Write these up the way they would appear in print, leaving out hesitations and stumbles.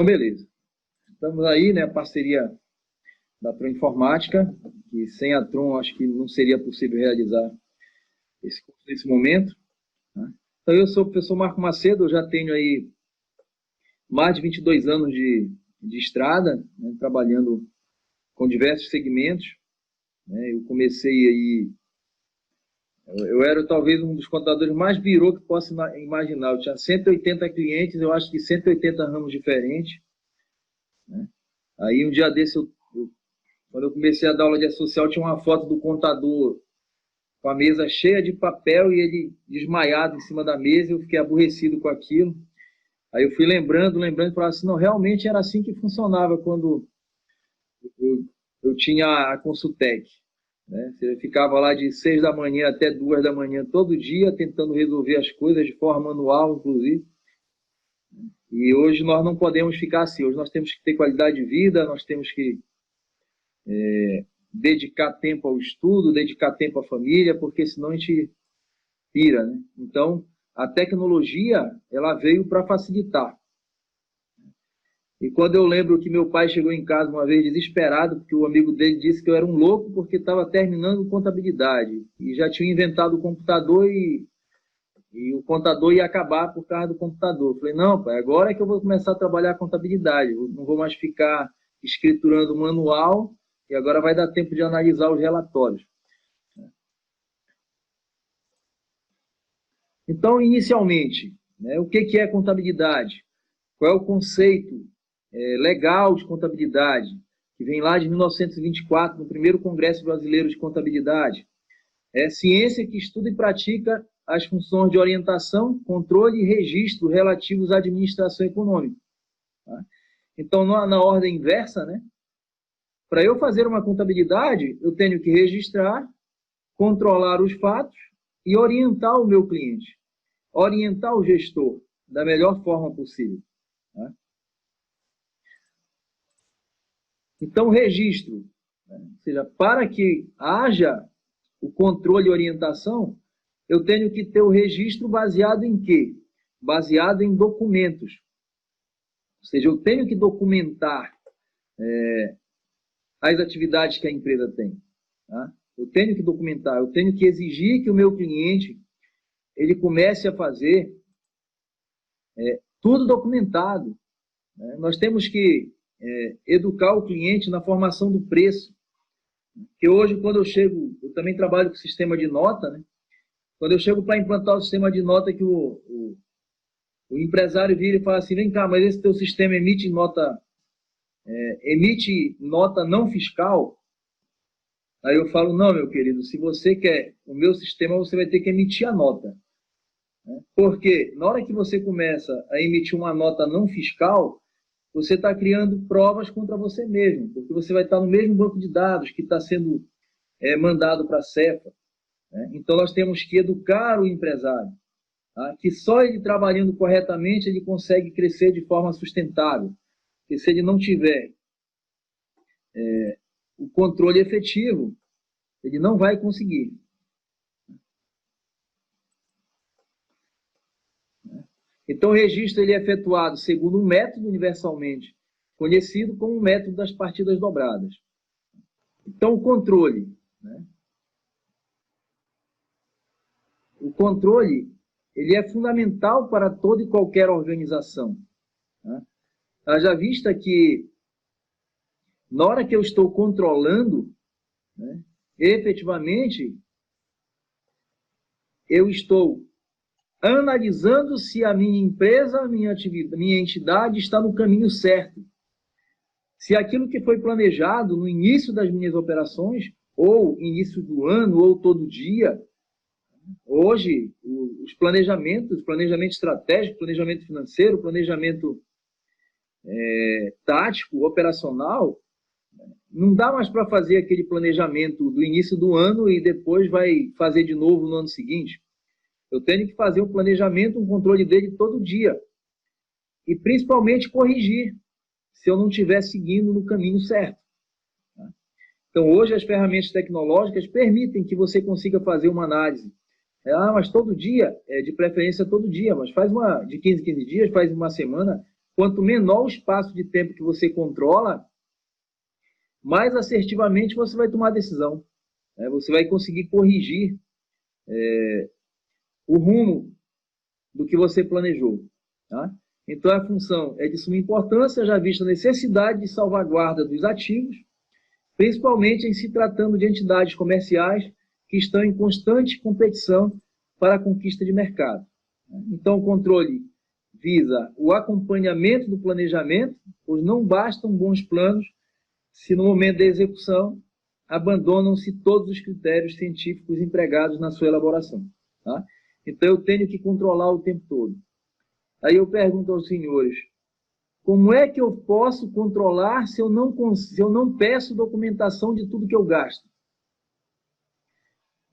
Então, beleza. Estamos aí, né, a parceria da Tron Informática, que sem a Tron acho que não seria possível realizar esse curso nesse momento, né? Então, eu sou o professor Marco Macedo, eu já tenho aí mais de 22 anos de estrada, né, trabalhando com diversos segmentos, né? Eu comecei aí, eu era talvez um dos contadores mais birô que possa imaginar. Eu tinha 180 clientes, eu acho que 180 ramos diferentes, né? Aí um dia desse, quando eu comecei a dar aula de social, tinha uma foto do contador com a mesa cheia de papel e ele desmaiado em cima da mesa. Eu fiquei aborrecido com aquilo. Aí eu fui lembrando, e falava assim, não, realmente era assim que funcionava quando eu tinha a Consultec, né? Você ficava lá de 6 da manhã até 2 da manhã todo dia, tentando resolver as coisas de forma manual, inclusive. E hoje nós não podemos ficar assim. Hoje nós temos que ter qualidade de vida, nós temos que dedicar tempo ao estudo, dedicar tempo à família, porque senão a gente pira, né? Então, a tecnologia, ela veio para facilitar. E quando eu lembro que meu pai chegou em casa uma vez desesperado, porque o amigo dele disse que eu era um louco porque estava terminando contabilidade. E já tinha inventado o computador e o contador ia acabar por causa do computador. Eu falei, não, pai, agora é que eu vou começar a trabalhar a contabilidade. Eu não vou mais ficar escriturando manual e agora vai dar tempo de analisar os relatórios. Então, inicialmente, né, o que é contabilidade? Qual é o conceito legal de contabilidade, que vem lá de 1924, no primeiro Congresso Brasileiro de Contabilidade? É ciência que estuda e pratica as funções de orientação, controle e registro relativos à administração econômica. Tá? Então, na ordem inversa, né? Para eu fazer uma contabilidade, eu tenho que registrar, controlar os fatos e orientar o meu cliente, orientar o gestor da melhor forma possível. Tá? Então, registro, né? Ou seja, para que haja o controle e orientação, eu tenho que ter o registro baseado em quê? Baseado em documentos. Ou seja, eu tenho que documentar as atividades que a empresa tem. Tá? Eu tenho que documentar, eu tenho que exigir que o meu cliente ele comece a fazer tudo documentado. Né? Nós temos que educar o cliente na formação do preço. Porque hoje, quando eu chego, eu também trabalho com sistema de nota, né? Quando eu chego para implantar o sistema de nota, que o empresário vira e fala assim, vem cá, mas esse teu sistema emite nota não fiscal? Aí eu falo, não, meu querido, se você quer o meu sistema, você vai ter que emitir a nota. Porque na hora que você começa a emitir uma nota não fiscal, você está criando provas contra você mesmo, porque você vai estar no mesmo banco de dados que está sendo mandado para a Cefa. Né? Então, nós temos que educar o empresário, tá? Que só ele trabalhando corretamente, ele consegue crescer de forma sustentável. Porque se ele não tiver o controle efetivo, ele não vai conseguir. Então, o registro ele é efetuado segundo um método universalmente conhecido como o método das partidas dobradas. Então, o controle. Né? O controle ele é fundamental para toda e qualquer organização. Né? Haja vista que, na hora que eu estou controlando, né, efetivamente, eu estou analisando se a minha empresa, a minha entidade está no caminho certo. Se aquilo que foi planejado no início das minhas operações, ou início do ano, ou todo dia, hoje, os planejamentos, planejamento estratégico, planejamento financeiro, planejamento tático, operacional, não dá mais para fazer aquele planejamento do início do ano e depois vai fazer de novo no ano seguinte. Eu tenho que fazer um planejamento, um controle dele todo dia. E principalmente corrigir, se eu não estiver seguindo no caminho certo. Então, hoje as ferramentas tecnológicas permitem que você consiga fazer uma análise. Mas todo dia, de preferência todo dia, mas faz uma de 15 em 15 dias, faz uma semana, quanto menor o espaço de tempo que você controla, mais assertivamente você vai tomar decisão. Você vai conseguir corrigir o rumo do que você planejou. Tá? Então, a função é de suma importância, já vista a necessidade de salvaguarda dos ativos, principalmente em se tratando de entidades comerciais que estão em constante competição para a conquista de mercado. Então, o controle visa o acompanhamento do planejamento, pois não bastam bons planos se no momento da execução abandonam-se todos os critérios científicos empregados na sua elaboração. Tá? Então, eu tenho que controlar o tempo todo. Aí eu pergunto aos senhores, como é que eu posso controlar se eu não peço documentação de tudo que eu gasto?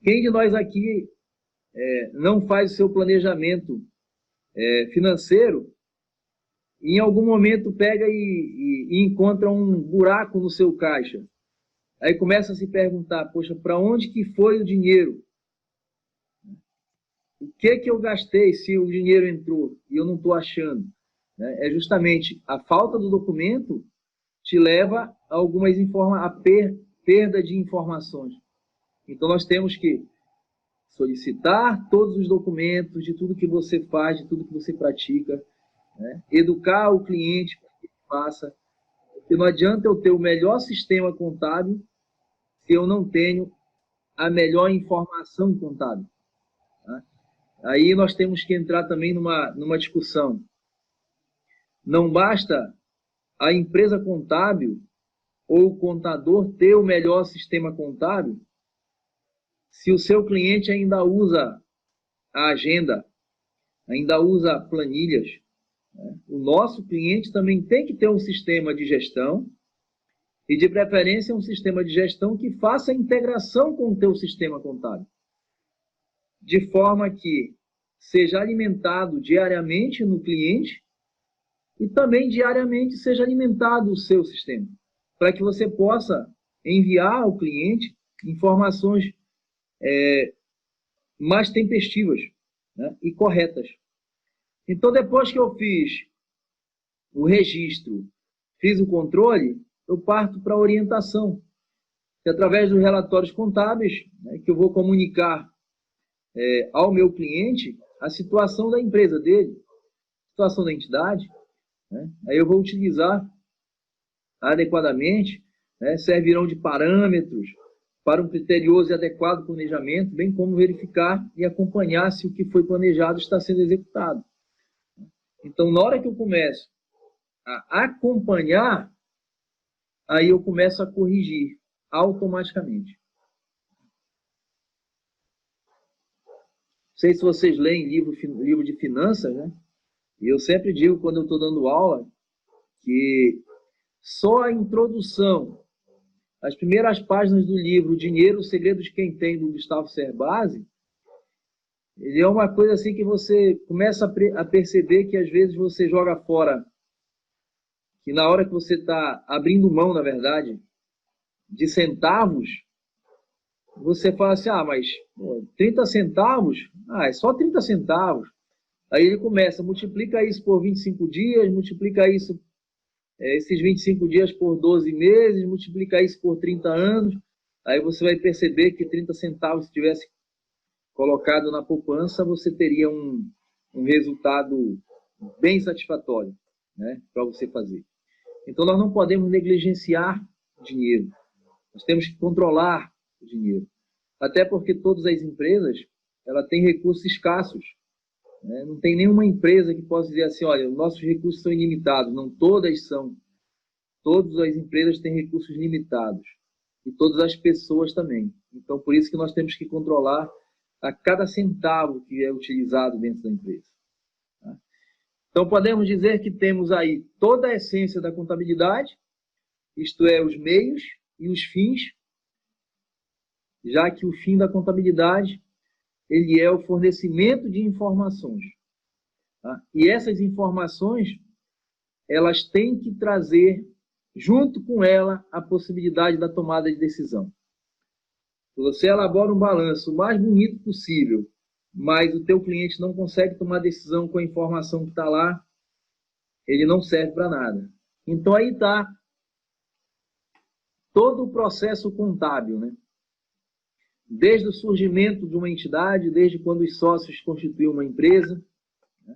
Quem de nós aqui não faz o seu planejamento financeiro e em algum momento pega e encontra um buraco no seu caixa? Aí começa a se perguntar, poxa, para onde que foi o dinheiro? O que eu gastei se o dinheiro entrou e eu não estou achando? É justamente a falta do documento te leva a perda de informações. Então, nós temos que solicitar todos os documentos de tudo que você faz, de tudo que você pratica, educar o cliente para que ele faça. Porque não adianta eu ter o melhor sistema contábil se eu não tenho a melhor informação contábil. Tá? Aí nós temos que entrar também numa discussão. Não basta a empresa contábil ou o contador ter o melhor sistema contábil se o seu cliente ainda usa a agenda, ainda usa planilhas. O nosso cliente também tem que ter um sistema de gestão e, de preferência, um sistema de gestão que faça a integração com o teu sistema contábil, de forma que seja alimentado diariamente no cliente e também diariamente seja alimentado o seu sistema, para que você possa enviar ao cliente informações mais tempestivas, e corretas. Então, depois que eu fiz o registro, fiz o controle, eu parto para a orientação, que através dos relatórios contábeis, que eu vou comunicar ao meu cliente a situação da empresa dele, a situação da entidade, aí eu vou utilizar adequadamente, servirão de parâmetros para um criterioso e adequado planejamento, bem como verificar e acompanhar se o que foi planejado está sendo executado. Então, na hora que eu começo a acompanhar, aí eu começo a corrigir automaticamente. Não sei se vocês leem livro de finanças, E eu sempre digo, quando eu estou dando aula, que só a introdução, as primeiras páginas do livro Dinheiro, o Segredo de Quem Tem, do Gustavo Cerbasi, ele é uma coisa assim que você começa a perceber que às vezes você joga fora, que na hora que você está abrindo mão, na verdade, de centavos, você fala assim, mas 30 centavos? É só 30 centavos. Aí ele começa, multiplica isso por 25 dias, multiplica isso, esses 25 dias por 12 meses, multiplica isso por 30 anos, aí você vai perceber que 30 centavos, se tivesse colocado na poupança, você teria um resultado bem satisfatório, para você fazer. Então, nós não podemos negligenciar dinheiro. Nós temos que controlar o dinheiro. Até porque todas as empresas, ela têm recursos escassos. Não tem nenhuma empresa que possa dizer assim, olha, nossos recursos são ilimitados. Não, todas são. Todas as empresas têm recursos limitados. E todas as pessoas também. Então, por isso que nós temos que controlar a cada centavo que é utilizado dentro da empresa. Então, podemos dizer que temos aí toda a essência da contabilidade, isto é, os meios e os fins, já que o fim da contabilidade ele é o fornecimento de informações. E essas informações, elas têm que trazer, junto com ela, a possibilidade da tomada de decisão. Se você elabora um balanço o mais bonito possível, mas o teu cliente não consegue tomar decisão com a informação que está lá, ele não serve para nada. Então aí está todo o processo contábil, né? Desde o surgimento de uma entidade, desde quando os sócios constituem uma empresa, né?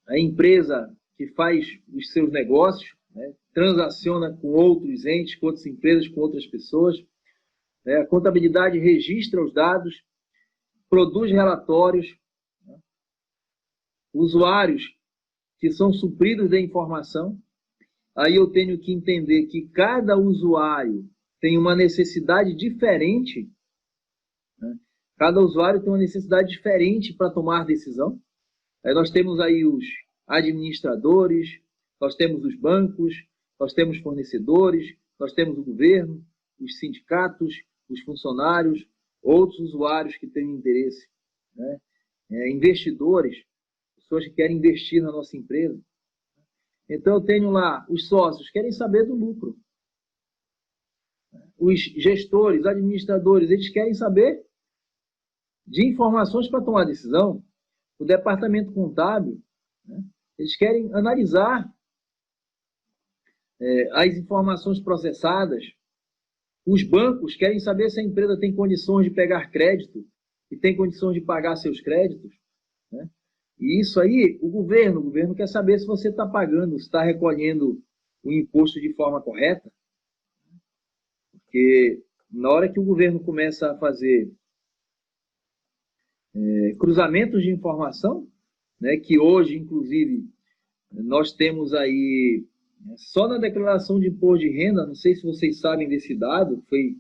A empresa que faz os seus negócios, né? Transaciona com outros entes, com outras empresas, com outras pessoas, né? A contabilidade registra os dados, produz relatórios, né? Usuários que são supridos de informação. Aí eu tenho que entender que cada usuário tem uma necessidade diferente, né? Cada usuário tem uma necessidade diferente para tomar decisão. Aí nós temos aí os administradores, nós temos os bancos, nós temos fornecedores, nós temos o governo, os sindicatos, os funcionários, outros usuários que têm interesse, né? Investidores, pessoas que querem investir na nossa empresa. Então eu tenho lá os sócios, querem saber do lucro. Os gestores, administradores, eles querem saber de informações para tomar decisão. O departamento contábil, né, eles querem analisar as informações processadas. Os bancos querem saber se a empresa tem condições de pegar crédito e tem condições de pagar seus créditos, né? E isso aí, o governo quer saber se você está pagando, se está recolhendo o imposto de forma correta. Porque na hora que o governo começa a fazer cruzamentos de informação, né, que hoje, inclusive, nós temos aí, só na declaração de imposto de renda, não sei se vocês sabem desse dado, foi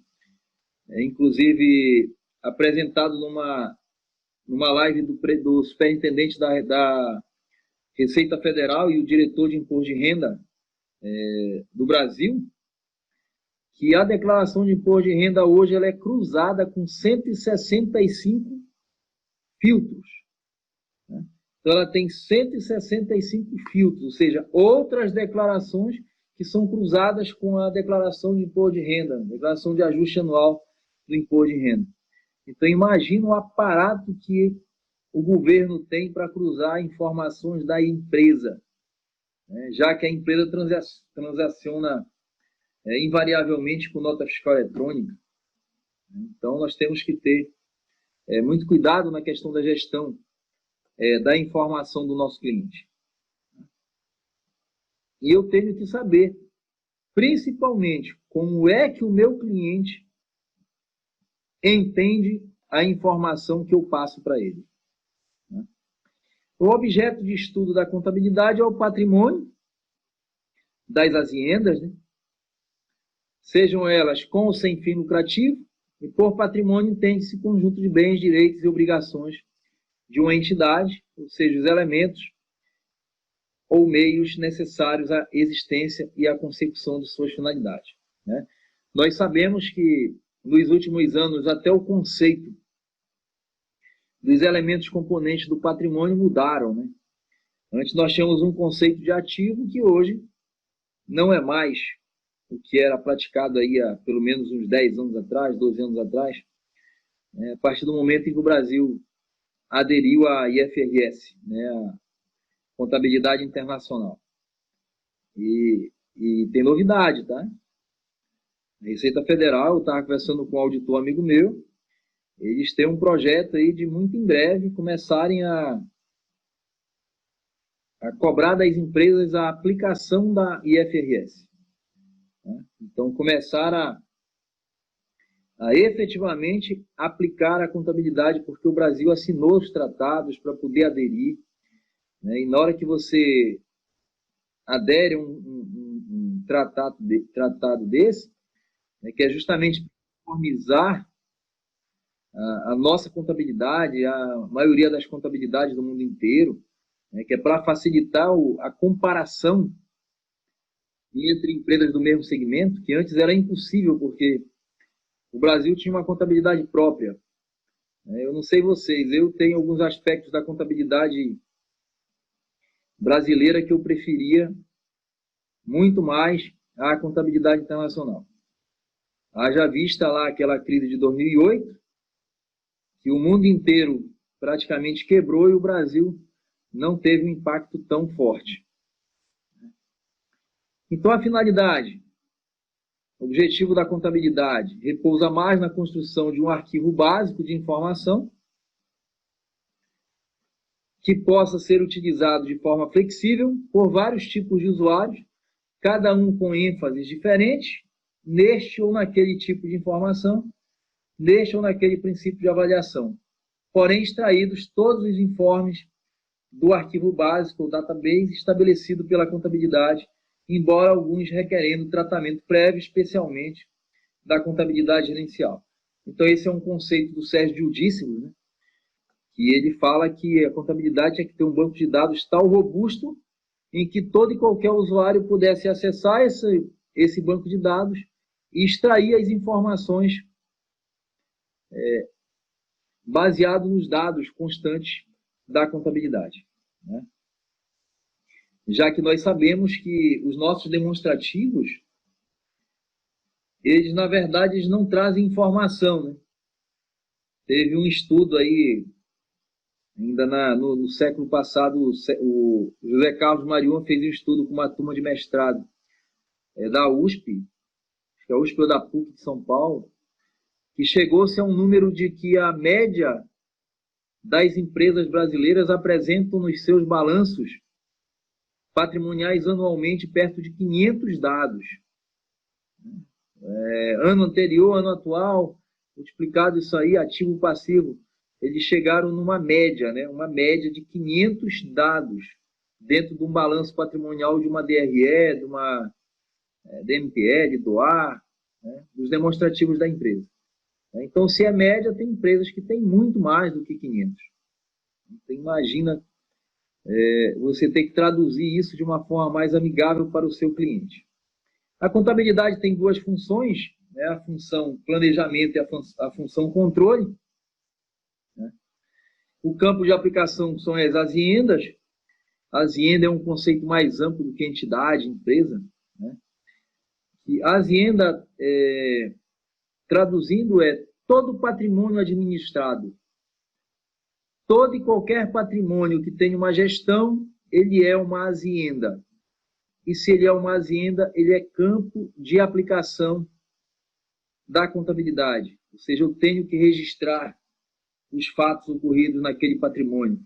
inclusive apresentado numa live do superintendente da Receita Federal e o diretor de imposto de renda do Brasil, que a declaração de imposto de renda hoje ela é cruzada com 165 filtros, né? Então ela tem 165 filtros, ou seja, outras declarações que são cruzadas com a declaração de imposto de renda, declaração de ajuste anual do imposto de renda. Então imagina o aparato que o governo tem para cruzar informações da empresa, né? Já que a empresa transaciona invariavelmente com nota fiscal eletrônica. Então nós temos que ter muito cuidado na questão da gestão da informação do nosso cliente. E eu tenho que saber, principalmente, como é que o meu cliente entende a informação que eu passo para ele. O objeto de estudo da contabilidade é o patrimônio das aziendas, né? Sejam elas com ou sem fim lucrativo, e por patrimônio entende-se conjunto de bens, direitos e obrigações de uma entidade, ou seja, os elementos ou meios necessários à existência e à consecução de suas finalidades, né? Nós sabemos que, nos últimos anos, até o conceito dos elementos componentes do patrimônio mudaram, né? Antes nós tínhamos um conceito de ativo que hoje não é mais o que era praticado aí há pelo menos uns 10 anos atrás, 12 anos atrás, a partir do momento em que o Brasil aderiu à IFRS, né, a Contabilidade Internacional. E tem novidade, tá? A Receita Federal, eu estava conversando com um auditor amigo meu, eles têm um projeto aí de muito em breve começarem a cobrar das empresas a aplicação da IFRS. Então, começar a efetivamente aplicar a contabilidade, porque o Brasil assinou os tratados para poder aderir, né? E na hora que você adere a um tratado desse, né, que é justamente uniformizar a nossa contabilidade, a maioria das contabilidades do mundo inteiro, né, que é para facilitar a comparação entre empresas do mesmo segmento, que antes era impossível, porque o Brasil tinha uma contabilidade própria. Eu não sei vocês, eu tenho alguns aspectos da contabilidade brasileira que eu preferia muito mais à contabilidade internacional. Haja vista lá aquela crise de 2008, que o mundo inteiro praticamente quebrou e o Brasil não teve um impacto tão forte. Então, a finalidade, o objetivo da contabilidade, repousa mais na construção de um arquivo básico de informação que possa ser utilizado de forma flexível por vários tipos de usuários, cada um com ênfases diferentes, neste ou naquele tipo de informação, neste ou naquele princípio de avaliação. Porém, extraídos todos os informes do arquivo básico ou database estabelecido pela contabilidade, embora alguns requerendo tratamento prévio, especialmente da contabilidade gerencial. Então, esse é um conceito do Sérgio Giudíssimo, né? Que ele fala que a contabilidade tinha que ter um banco de dados tal robusto em que todo e qualquer usuário pudesse acessar esse banco de dados e extrair as informações baseado nos dados constantes da contabilidade, né? Já que nós sabemos que os nossos demonstrativos, eles, na verdade, eles não trazem informação, né? Teve um estudo aí, ainda no século passado, o José Carlos Marion fez um estudo com uma turma de mestrado da USP, acho que é a USP ou da PUC de São Paulo, que chegou-se a um número de que a média das empresas brasileiras apresentam nos seus balanços patrimoniais anualmente perto de 500 dados. Ano anterior, ano atual, multiplicado isso aí, ativo passivo, eles chegaram numa média, né? Uma média de 500 dados dentro de um balanço patrimonial de uma DRE, de uma DMPE, de DOAR, né? Dos demonstrativos da empresa. Então, se é média, tem empresas que têm muito mais do que 500. Então, imagina você ter que traduzir isso de uma forma mais amigável para o seu cliente. A contabilidade tem duas funções, né? A função planejamento e a função controle, né? O campo de aplicação são as aziendas. A azienda é um conceito mais amplo do que entidade, empresa, né? E a azienda, traduzindo, é todo patrimônio administrado. Todo e qualquer patrimônio que tenha uma gestão, ele é uma azienda. E se ele é uma azienda, ele é campo de aplicação da contabilidade. Ou seja, eu tenho que registrar os fatos ocorridos naquele patrimônio.